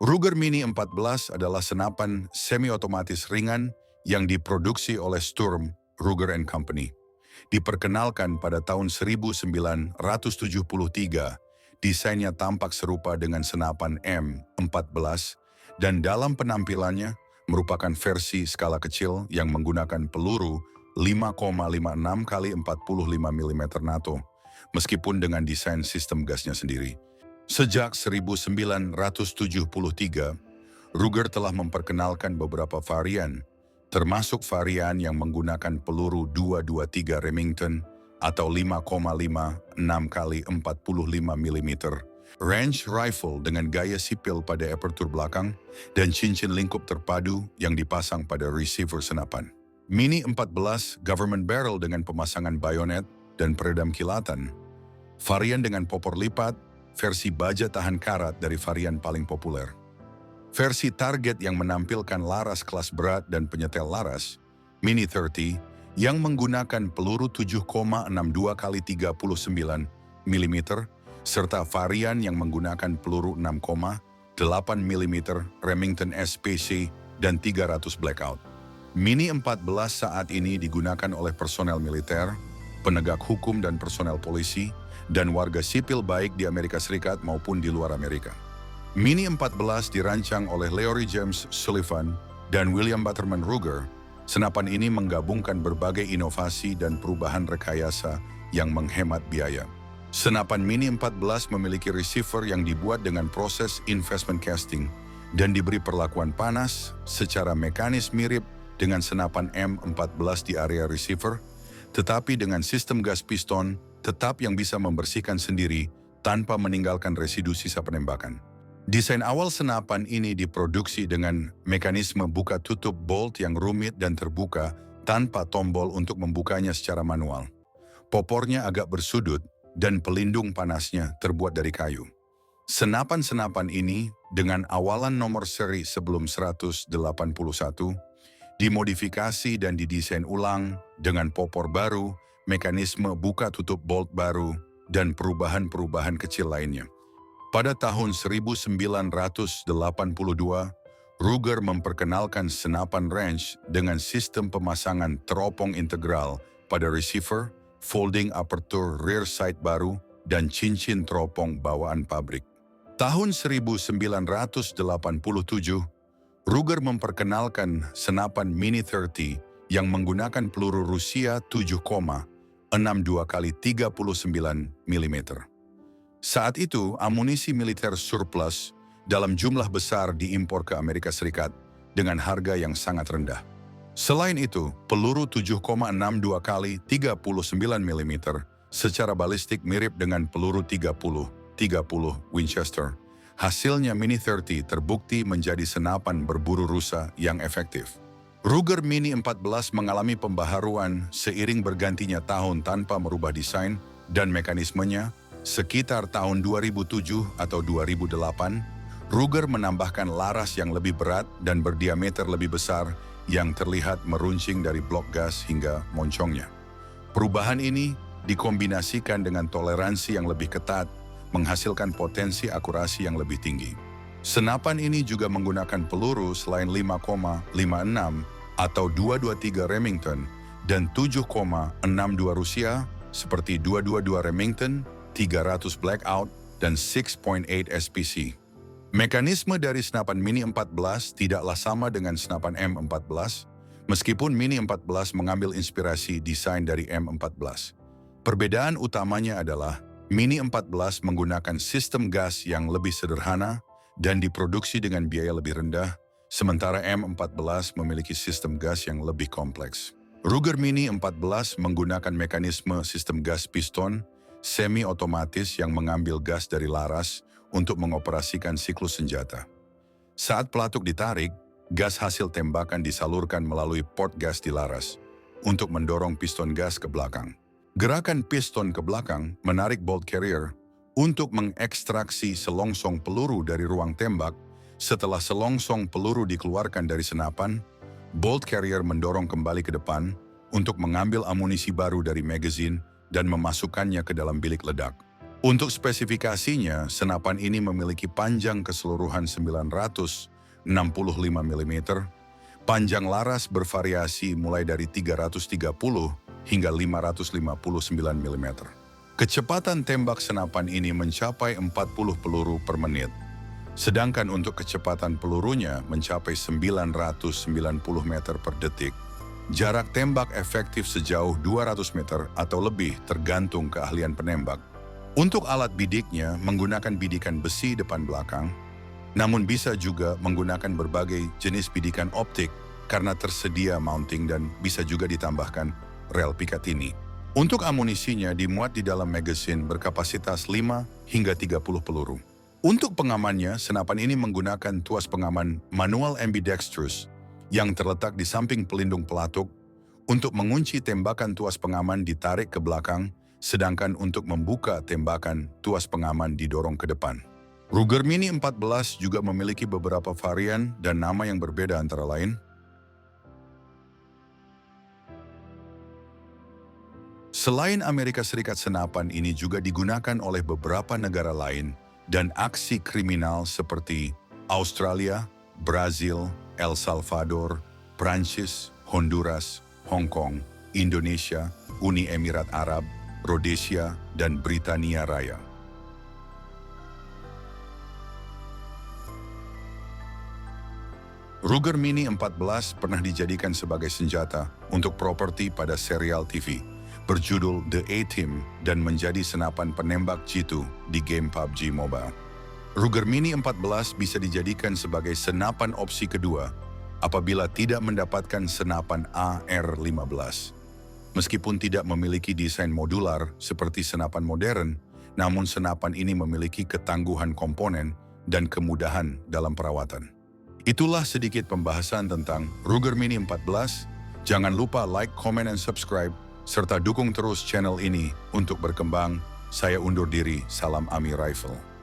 Ruger Mini 14 adalah senapan semi-otomatis ringan yang diproduksi oleh Sturm, Ruger and Company. Diperkenalkan pada tahun 1973, desainnya tampak serupa dengan senapan M14 dan dalam penampilannya merupakan versi skala kecil yang menggunakan peluru 5,56 kali 45 mm NATO, meskipun dengan desain sistem gasnya sendiri. Sejak 1973, Ruger telah memperkenalkan beberapa varian, termasuk varian yang menggunakan peluru 223 Remington atau 5,56 kali 45 mm, range rifle dengan gaya sipil pada aperture belakang, dan cincin lingkup terpadu yang dipasang pada receiver senapan. Mini 14 government barrel dengan pemasangan bayonet dan peredam kilatan. Varian dengan popor lipat, versi baja tahan karat dari varian paling populer. Versi target yang menampilkan laras kelas berat dan penyetel laras, Mini 30, yang menggunakan peluru 7,62 kali 39 mm, serta varian yang menggunakan peluru 6,8 mm Remington SPC dan 300 Blackout. Mini 14 saat ini digunakan oleh personel militer, penegak hukum dan personel polisi, dan warga sipil baik di Amerika Serikat maupun di luar Amerika. Mini 14 dirancang oleh Leroy James Sullivan dan William Butterman Ruger. Senapan ini menggabungkan berbagai inovasi dan perubahan rekayasa yang menghemat biaya. Senapan Mini 14 memiliki receiver yang dibuat dengan proses investment casting dan diberi perlakuan panas secara mekanis mirip dengan senapan M14 di area receiver, tetapi dengan sistem gas piston tetap yang bisa membersihkan sendiri tanpa meninggalkan residu sisa penembakan. Desain awal senapan ini diproduksi dengan mekanisme buka tutup bolt yang rumit dan terbuka tanpa tombol untuk membukanya secara manual. Popornya agak bersudut dan pelindung panasnya terbuat dari kayu. Senapan-senapan ini dengan awalan nomor seri sebelum 181 dimodifikasi dan didesain ulang dengan popor baru, mekanisme buka tutup bolt baru, dan perubahan-perubahan kecil lainnya. Pada tahun 1982, Ruger memperkenalkan senapan range dengan sistem pemasangan teropong integral pada receiver, folding aperture rear sight baru, dan cincin teropong bawaan pabrik. Tahun 1987, Ruger memperkenalkan senapan Mini 30 yang menggunakan peluru Rusia 7,62 kali 39 mm. Saat itu, amunisi militer surplus dalam jumlah besar diimpor ke Amerika Serikat dengan harga yang sangat rendah. Selain itu, peluru 7,62 kali 39 mm secara balistik mirip dengan peluru 30 Winchester. Hasilnya Mini 30 terbukti menjadi senapan berburu rusa yang efektif. Ruger Mini 14 mengalami pembaharuan seiring bergantinya tahun tanpa merubah desain dan mekanismenya. Sekitar tahun 2007 atau 2008, Ruger menambahkan laras yang lebih berat dan berdiameter lebih besar yang terlihat meruncing dari blok gas hingga moncongnya. Perubahan ini dikombinasikan dengan toleransi yang lebih ketat, menghasilkan potensi akurasi yang lebih tinggi. Senapan ini juga menggunakan peluru selain 5,56 atau 223 Remington dan 7,62 Rusia seperti 222 Remington, 300 Blackout, dan 6.8 SPC. Mekanisme dari senapan Mini 14 tidaklah sama dengan senapan M14, meskipun Mini 14 mengambil inspirasi desain dari M14. Perbedaan utamanya adalah Mini 14 menggunakan sistem gas yang lebih sederhana dan diproduksi dengan biaya lebih rendah, sementara M14 memiliki sistem gas yang lebih kompleks. Ruger Mini 14 menggunakan mekanisme sistem gas piston semi-otomatis yang mengambil gas dari laras untuk mengoperasikan siklus senjata. Saat pelatuk ditarik, gas hasil tembakan disalurkan melalui port gas di laras untuk mendorong piston gas ke belakang. Gerakan piston ke belakang menarik bolt carrier untuk mengekstraksi selongsong peluru dari ruang tembak. Setelah selongsong peluru dikeluarkan dari senapan, bolt carrier mendorong kembali ke depan untuk mengambil amunisi baru dari magazine dan memasukkannya ke dalam bilik ledak. Untuk spesifikasinya, senapan ini memiliki panjang keseluruhan 965 mm, panjang laras bervariasi mulai dari 330 hingga 559 mm. Kecepatan tembak senapan ini mencapai 40 peluru per menit, sedangkan untuk kecepatan pelurunya mencapai 990 meter per detik. Jarak tembak efektif sejauh 200 meter atau lebih tergantung keahlian penembak. Untuk alat bidiknya menggunakan bidikan besi depan belakang, namun bisa juga menggunakan berbagai jenis bidikan optik karena tersedia mounting dan bisa juga ditambahkan rel Picatinny. Untuk amunisinya dimuat di dalam magasin berkapasitas 5 hingga 30 peluru. Untuk pengamannya, senapan ini menggunakan tuas pengaman manual ambidextrous yang terletak di samping pelindung pelatuk. Untuk mengunci tembakan, tuas pengaman ditarik ke belakang, sedangkan untuk membuka tembakan, tuas pengaman didorong ke depan. Ruger Mini 14 juga memiliki beberapa varian dan nama yang berbeda, antara lain selain Amerika Serikat, senapan ini juga digunakan oleh beberapa negara lain dan aksi kriminal seperti Australia, Brazil, El Salvador, Prancis, Honduras, Hong Kong, Indonesia, Uni Emirat Arab, Rhodesia, dan Britania Raya. Ruger Mini 14 pernah dijadikan sebagai senjata untuk properti pada serial TV berjudul The A-Team dan menjadi senapan penembak jitu di game PUBG Mobile. Ruger Mini 14 bisa dijadikan sebagai senapan opsi kedua apabila tidak mendapatkan senapan AR-15. Meskipun tidak memiliki desain modular seperti senapan modern, namun senapan ini memiliki ketangguhan komponen dan kemudahan dalam perawatan. Itulah sedikit pembahasan tentang Ruger Mini 14. Jangan lupa like, comment, dan subscribe, serta dukung terus channel ini untuk berkembang. Saya undur diri, salam Ami Rifle.